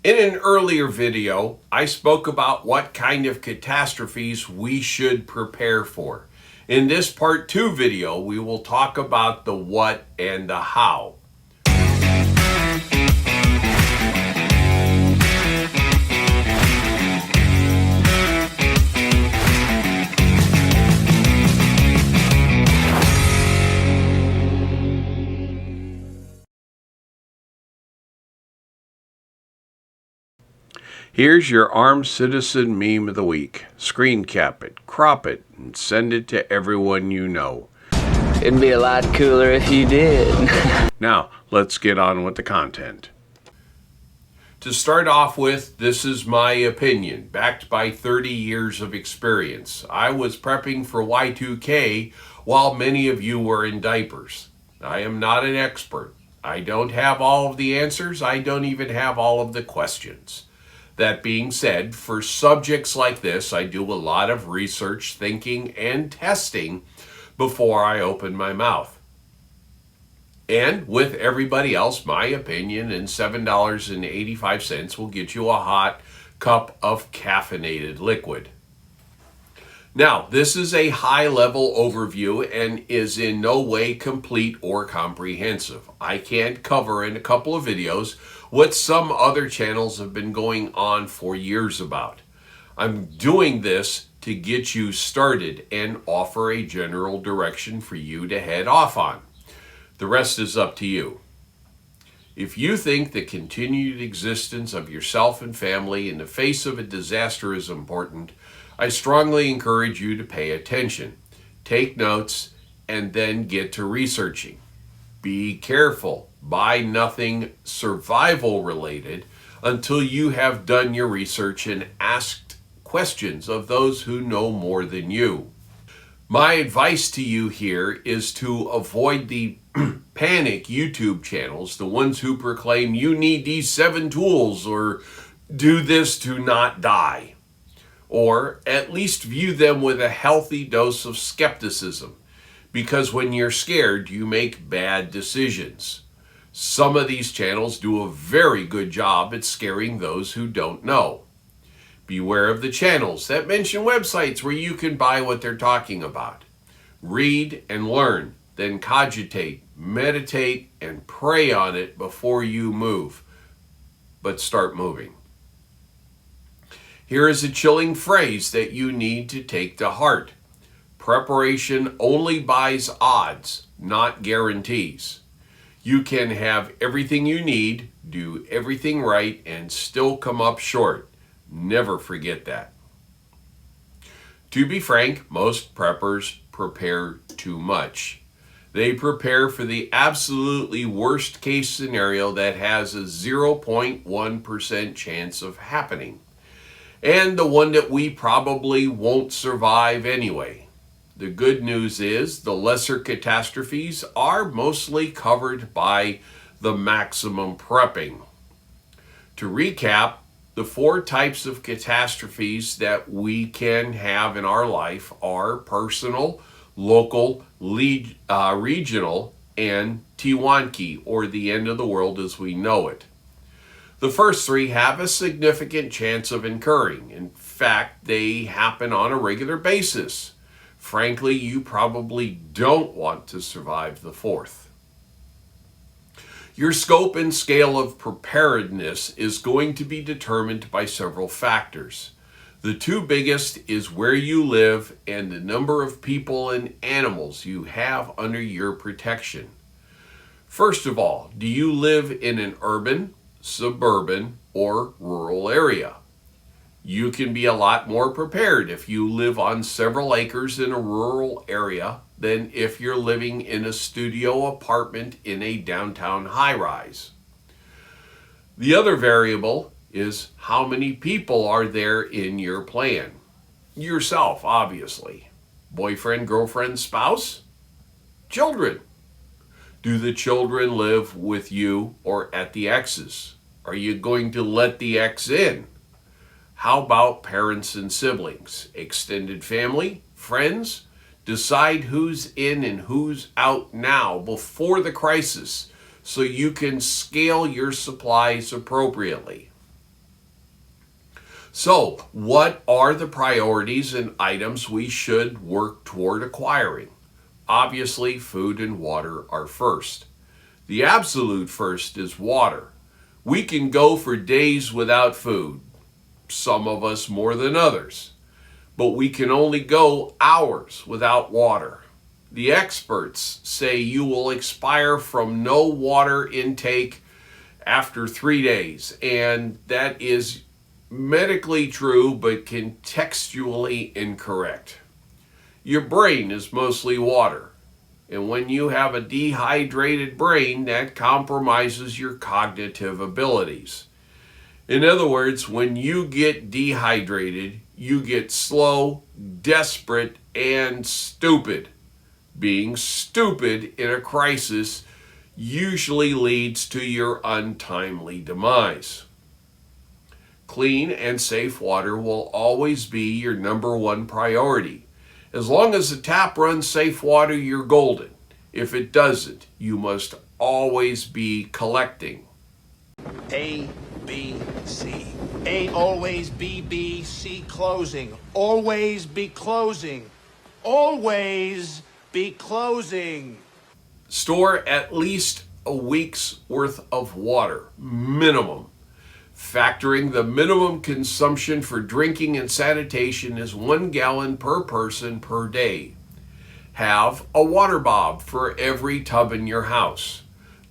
In an earlier video, I spoke about what kind of catastrophes we should prepare for. In this part 2 video, we will talk about the what and the how. Here's your armed citizen meme of the week. Screen cap it, crop it, and send it to everyone you know. It'd be a lot cooler if you did. Now, let's get on with the content. To start off with, this is my opinion, backed by 30 years of experience. I was prepping for Y2K while many of you were in diapers. I am not an expert. I don't have all of the answers. I don't even have all of the questions. That being said, for subjects like this, I do a lot of research, thinking, and testing before I open my mouth. And with everybody else, my opinion and $7.85 will get you a hot cup of caffeinated liquid. Now, this is a high-level overview and is in no way complete or comprehensive. I can't cover in a couple of videos what some other channels have been going on for years about. I'm doing this to get you started and offer a general direction for you to head off on. The rest is up to you. If you think the continued existence of yourself and family in the face of a disaster is important, I strongly encourage you to pay attention, take notes, and then get to researching. Be careful. Buy nothing survival related until you have done your research and asked questions of those who know more than you. My advice to you here is to avoid the panic YouTube channels, the ones who proclaim you need these 7 tools or do this to not die. Or at least view them with a healthy dose of skepticism, because when you're scared, you make bad decisions. Some of these channels do a very good job at scaring those who don't know. Beware of the channels that mention websites where you can buy what they're talking about. Read and learn, then cogitate, meditate, and pray on it before you move. But start moving. Here is a chilling phrase that you need to take to heart. Preparation only buys odds, not guarantees. You can have everything you need, do everything right, and still come up short. Never forget that. To be frank, most preppers prepare too much. They prepare for the absolutely worst case scenario that has a 0.1% chance of happening, and the one that we probably won't survive anyway. The good news is the lesser catastrophes are mostly covered by the maximum prepping. To recap, the 4 types of catastrophes that we can have in our life are personal, local, regional, and Tiwanki, or the end of the world as we know it. The first 3 have a significant chance of occurring. In fact, they happen on a regular basis. Frankly, you probably don't want to survive the 4th. Your scope and scale of preparedness is going to be determined by several factors. The 2 biggest is where you live and the number of people and animals you have under your protection. First of all, do you live in an urban, suburban, or rural area? You can be a lot more prepared if you live on several acres in a rural area than if you're living in a studio apartment in a downtown high-rise. The other variable is how many people are there in your plan. Yourself, obviously. Boyfriend, girlfriend, spouse? Children. Do the children live with you or at the ex's? Are you going to let the ex in? How about parents and siblings? Extended family? Friends? Decide who's in and who's out now before the crisis so you can scale your supplies appropriately. So, what are the priorities and items we should work toward acquiring? Obviously, food and water are first. The absolute first is water. We can go for days without food, some of us more than others, but we can only go hours without water. The experts say you will expire from no water intake after 3 days, and that is medically true but contextually incorrect. Your brain is mostly water, and when you have a dehydrated brain, that compromises your cognitive abilities. In other words, when you get dehydrated, you get slow, desperate, and stupid. Being stupid in a crisis usually leads to your untimely demise. Clean and safe water will always be your number one priority. As long as the tap runs safe water, you're golden. If it doesn't, you must always be collecting. A, B, C. A always be B, C closing. Always be closing. Always be closing. Store at least a week's worth of water, minimum. Factoring the minimum consumption for drinking and sanitation is 1 gallon per person per day. Have a water bob for every tub in your house.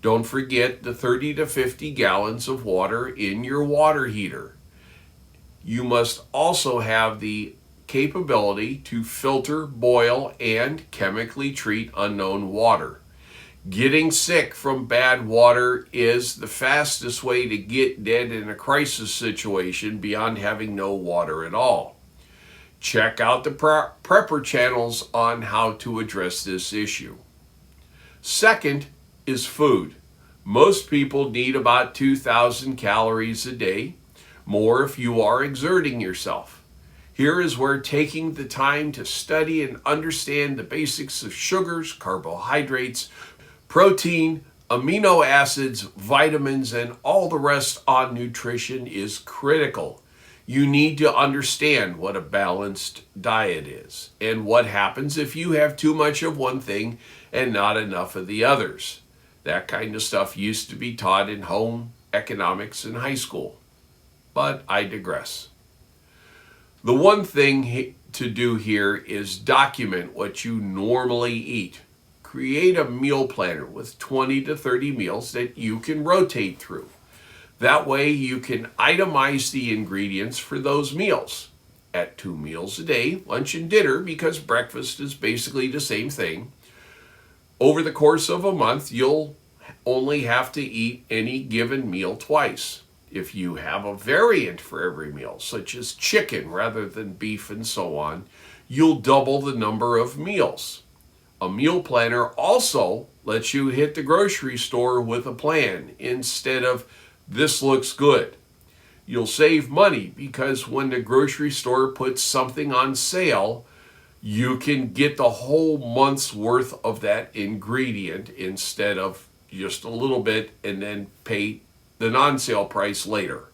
Don't forget the 30 to 50 gallons of water in your water heater. You must also have the capability to filter, boil, and chemically treat unknown water. Getting sick from bad water is the fastest way to get dead in a crisis situation beyond having no water at all. Check out the prepper channels on how to address this issue. Second is food. Most people need about 2,000 calories a day, more if you are exerting yourself. Here is where taking the time to study and understand the basics of sugars, carbohydrates, protein, amino acids, vitamins, and all the rest on nutrition is critical. You need to understand what a balanced diet is and what happens if you have too much of one thing and not enough of the others. That kind of stuff used to be taught in home economics in high school. But I digress. The one thing to do here is document what you normally eat. Create a meal planner with 20 to 30 meals that you can rotate through. That way you can itemize the ingredients for those meals. At 2 meals a day, lunch and dinner, because breakfast is basically the same thing. Over the course of a month, you'll only have to eat any given meal twice. If you have a variant for every meal, such as chicken rather than beef and so on, you'll double the number of meals. A meal planner also lets you hit the grocery store with a plan instead of this looks good. You'll save money because when the grocery store puts something on sale, you can get the whole month's worth of that ingredient instead of just a little bit and then pay the non-sale price later.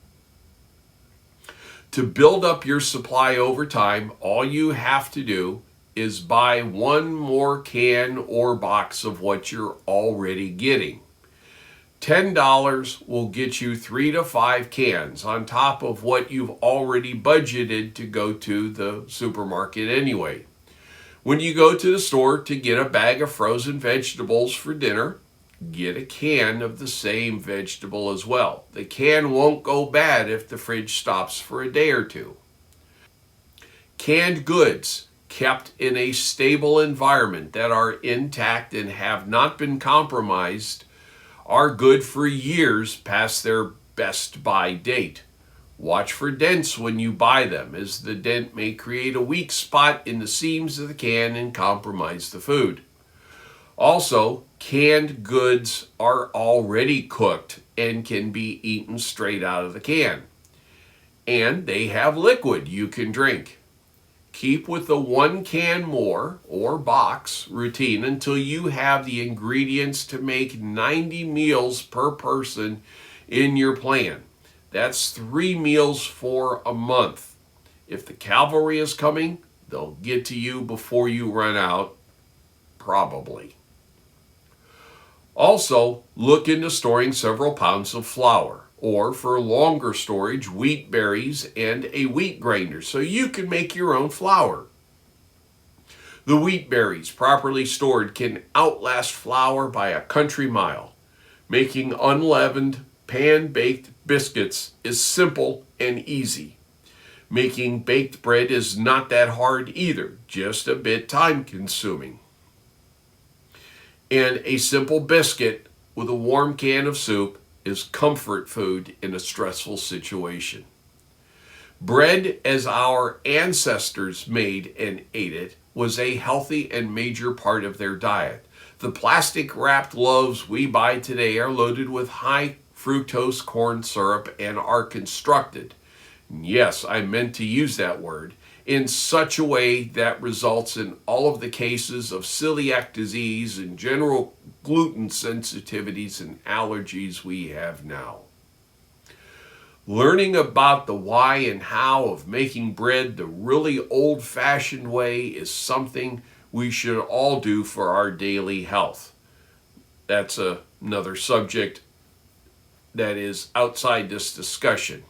To build up your supply over time, all you have to do is buy one more can or box of what you're already getting. $10 will get you 3 to 5 cans on top of what you've already budgeted to go to the supermarket anyway. When you go to the store to get a bag of frozen vegetables for dinner, get a can of the same vegetable as well. The can won't go bad if the fridge stops for a day or two. Canned goods kept in a stable environment that are intact and have not been compromised are good for years past their best buy date. Watch for dents when you buy them, as the dent may create a weak spot in the seams of the can and compromise the food. Also, canned goods are already cooked and can be eaten straight out of the can. And they have liquid you can drink. Keep with the 1 can more or box routine until you have the ingredients to make 90 meals per person in your plan. That's 3 meals for a month. If the cavalry is coming, they'll get to you before you run out, probably. Also, look into storing several pounds of flour, or for longer storage, wheat berries and a wheat grinder so you can make your own flour. The wheat berries, properly stored, can outlast flour by a country mile. Making unleavened, pan-baked biscuits is simple and easy. Making baked bread is not that hard either, just a bit time-consuming. And a simple biscuit with a warm can of soup is comfort food in a stressful situation. Bread, as our ancestors made and ate it, was a healthy and major part of their diet. The plastic-wrapped loaves we buy today are loaded with high fructose corn syrup and are constructed, yes, I meant to use that word, in such a way that results in all of the cases of celiac disease and general gluten sensitivities and allergies we have now. Learning about the why and how of making bread the really old-fashioned way is something we should all do for our daily health. That's another subject that is outside this discussion.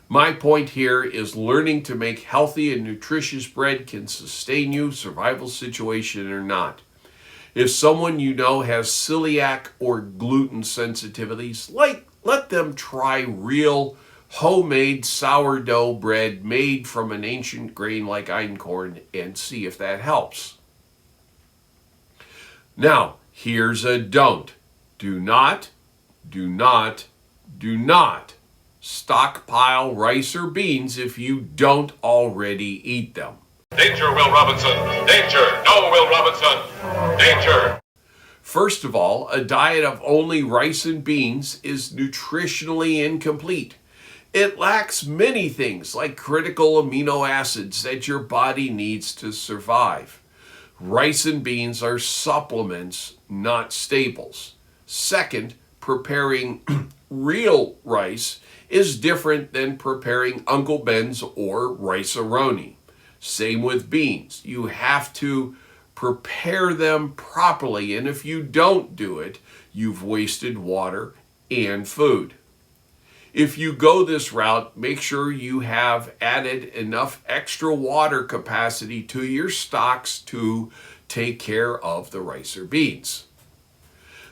My point here is learning to make healthy and nutritious bread can sustain you, survival situation or not. If someone you know has celiac or gluten sensitivities, let them try real homemade sourdough bread made from an ancient grain like einkorn and see if that helps. Now, here's a don't. Do not stockpile rice or beans if you don't already eat them. Danger, Will Robinson! Danger! No, Will Robinson! Danger! First of all, a diet of only rice and beans is nutritionally incomplete. It lacks many things like critical amino acids that your body needs to survive. Rice and beans are supplements, not staples. Second, preparing real rice is different than preparing Uncle Ben's or rice-a-roni. Same with beans. You have to prepare them properly, and if you don't do it, you've wasted water and food. If you go this route, make sure you have added enough extra water capacity to your stocks to take care of the rice or beans.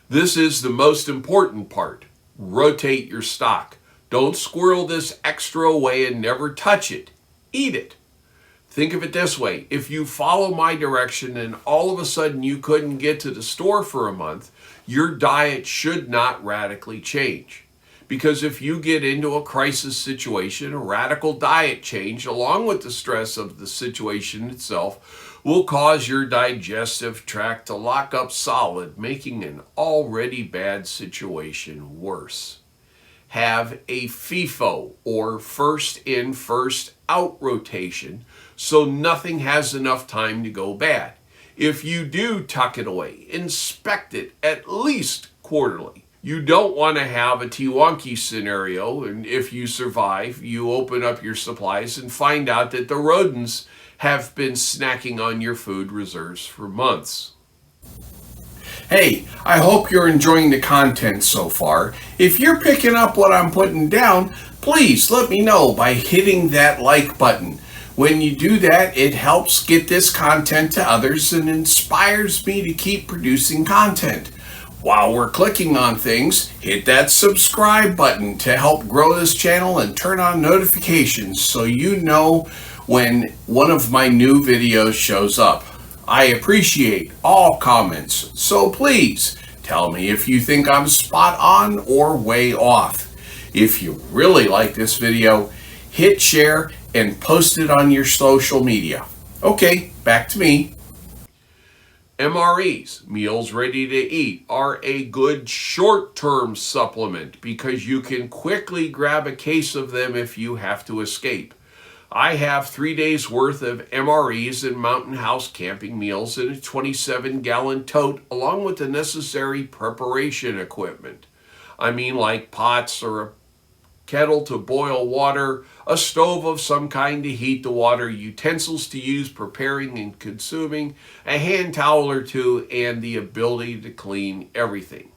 This is the most important part. Rotate your stock. Don't squirrel this extra away and never touch it. Eat it. Think of it this way. If you follow my direction and all of a sudden you couldn't get to the store for a month, your diet should not radically change. Because if you get into a crisis situation, a radical diet change, along with the stress of the situation itself, will cause your digestive tract to lock up solid, making an already bad situation worse. Have a FIFO, or first in, first out rotation, so nothing has enough time to go bad. If you do tuck it away, inspect it at least quarterly. You don't want to have a Tiwonki scenario, and if you survive, you open up your supplies and find out that the rodents have been snacking on your food reserves for months. Hey, I hope you're enjoying the content so far. If you're picking up what I'm putting down, please let me know by hitting that like button. When you do that, it helps get this content to others and inspires me to keep producing content. While we're clicking on things, hit that subscribe button to help grow this channel and turn on notifications so you know when one of my new videos shows up. I appreciate all comments, so please tell me if you think I'm spot on or way off. If you really like this video, hit share and post it on your social media. Okay, back to me. MREs, meals ready to eat, are a good short-term supplement because you can quickly grab a case of them if you have to escape. I have 3 days worth of MREs and Mountain House camping meals in a 27-gallon tote along with the necessary preparation equipment. I mean like pots or a kettle to boil water, a stove of some kind to heat the water, utensils to use preparing and consuming, a hand towel or two, and the ability to clean everything.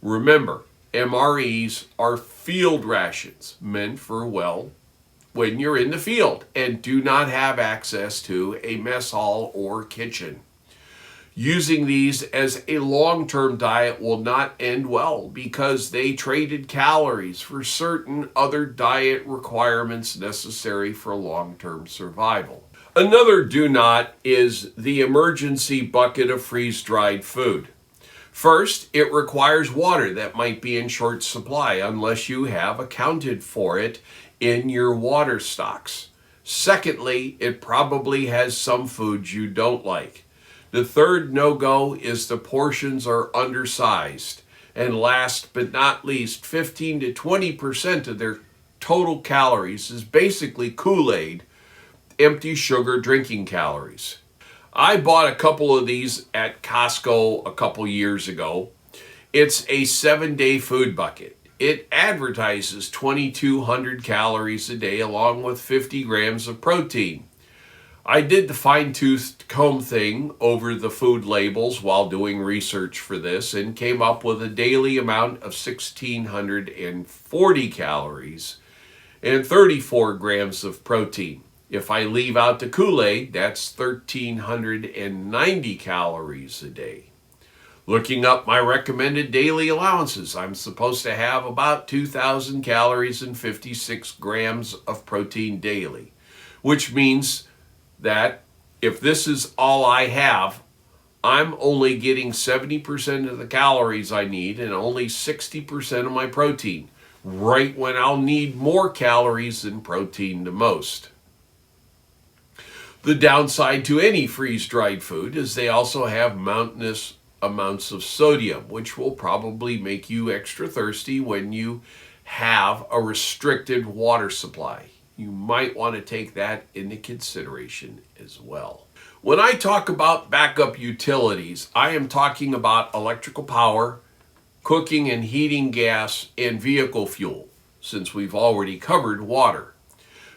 Remember, MREs are field rations meant for, well, when you're in the field and do not have access to a mess hall or kitchen. Using these as a long-term diet will not end well because they traded calories for certain other diet requirements necessary for long-term survival. Another do not is the emergency bucket of freeze-dried food. First, it requires water that might be in short supply unless you have accounted for it in your water stocks. Secondly, it probably has some foods you don't like. The third no-go is the portions are undersized. And last but not least, 15 to 20% of their total calories is basically Kool-Aid, empty sugar drinking calories. I bought a couple of these at Costco a couple years ago. It's a 7-day food bucket. It advertises 2,200 calories a day along with 50 grams of protein. I did the fine-toothed comb thing over the food labels while doing research for this and came up with a daily amount of 1,640 calories and 34 grams of protein. If I leave out the Kool-Aid, that's 1,390 calories a day. Looking up my recommended daily allowances, I'm supposed to have about 2,000 calories and 56 grams of protein daily, which means that if this is all I have, I'm only getting 70% of the calories I need and only 60% of my protein, right when I'll need more calories than protein the most. The downside to any freeze-dried food is they also have mountainous amounts of sodium, which will probably make you extra thirsty when you have a restricted water supply. You might want to take that into consideration as well. When I talk about backup utilities, I am talking about electrical power, cooking and heating gas, and vehicle fuel, since we've already covered water.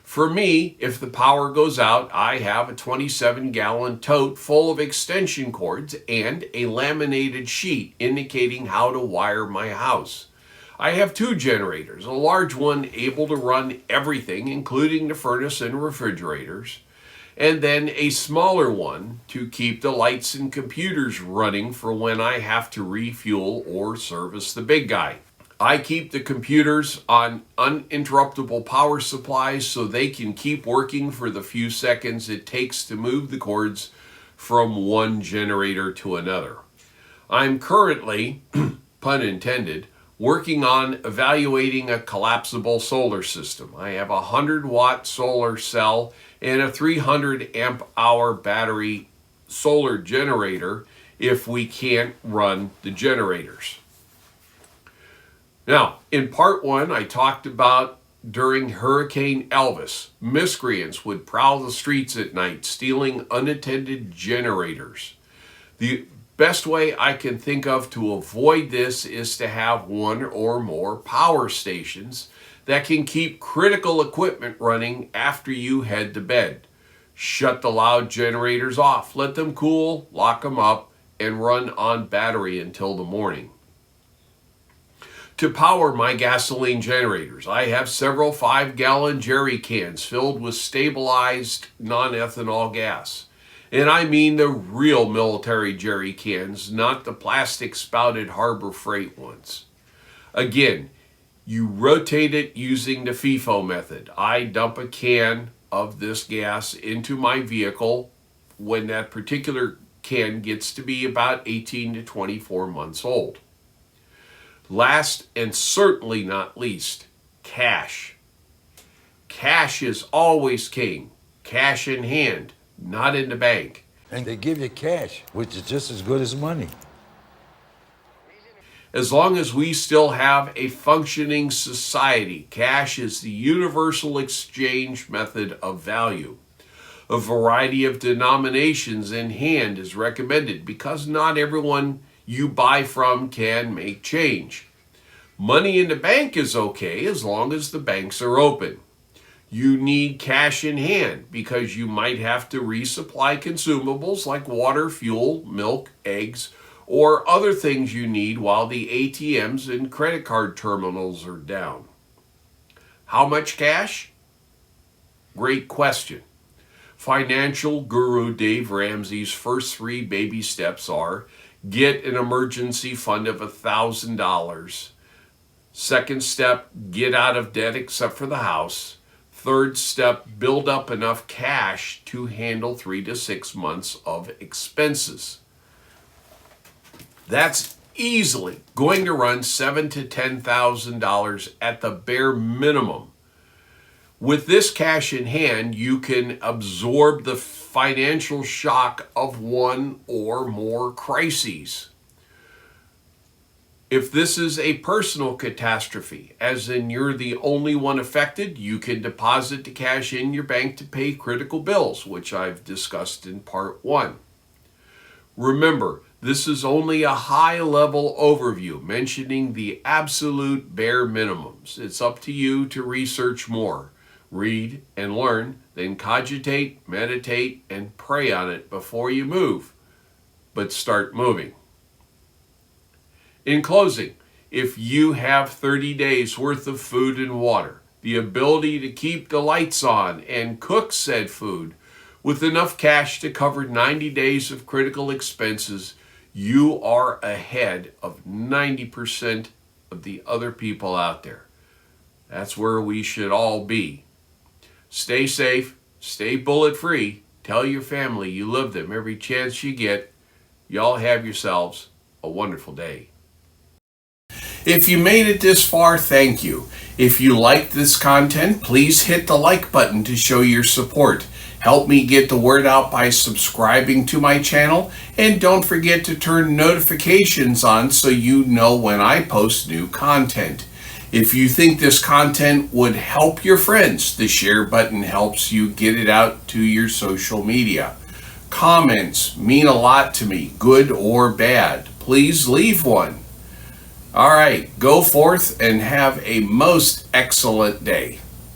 For me, if the power goes out, I have a 27-gallon tote full of extension cords and a laminated sheet indicating how to wire my house. I have 2 generators, a large one able to run everything, including the furnace and refrigerators, and then a smaller one to keep the lights and computers running for when I have to refuel or service the big guy. I keep the computers on uninterruptible power supplies so they can keep working for the few seconds it takes to move the cords from one generator to another. I'm currently, pun intended, working on evaluating a collapsible solar system. I have a 100-watt solar cell and a 300 amp hour battery solar generator if we can't run the generators. Now, in part 1, I talked about during Hurricane Elvis, miscreants would prowl the streets at night, stealing unattended generators. The best way I can think of to avoid this is to have 1 or more power stations that can keep critical equipment running after you head to bed. Shut the loud generators off, let them cool, lock them up, and run on battery until the morning. To power my gasoline generators, I have several 5-gallon jerry cans filled with stabilized non-ethanol gas. And I mean the real military jerry cans, not the plastic spouted Harbor Freight ones. Again, you rotate it using the FIFO method. I dump a can of this gas into my vehicle when that particular can gets to be about 18 to 24 months old. Last and certainly not least, cash. Cash is always king. Cash in hand, not in the bank. And they give you cash, which is just as good as money. As long as we still have a functioning society, cash is the universal exchange method of value. A variety of denominations in hand is recommended because not everyone you buy from can make change. Money in the bank is okay as long as the banks are open. You need cash in hand because you might have to resupply consumables like water, fuel, milk, eggs, or other things you need while the ATMs and credit card terminals are down. How much cash? Great question. Financial guru Dave Ramsey's first 3 baby steps are: get an emergency fund of $1,000. Second step, get out of debt except for the house. Third step, build up enough cash to handle 3 to 6 months of expenses. That's easily going to run $7,000 to $10,000 at the bare minimum. With this cash in hand, you can absorb the financial shock of one or more crises. If this is a personal catastrophe, as in you're the only one affected, you can deposit the cash in your bank to pay critical bills, which I've discussed in part 1. Remember, this is only a high-level overview mentioning the absolute bare minimums. It's up to you to research more, read and learn, then cogitate, meditate, and pray on it before you move. But start moving. In closing, if you have 30 days worth of food and water, the ability to keep the lights on and cook said food with enough cash to cover 90 days of critical expenses, you are ahead of 90% of the other people out there. That's where we should all be. Stay safe, stay bullet-free, tell your family you love them every chance you get. Y'all have yourselves a wonderful day. If you made it this far, thank you. If you liked this content, please hit the like button to show your support. Help me get the word out by subscribing to my channel, and don't forget to turn notifications on so you know when I post new content. If you think this content would help your friends, the share button helps you get it out to your social media. Comments mean a lot to me, good or bad. Please leave one. All right, go forth and have a most excellent day.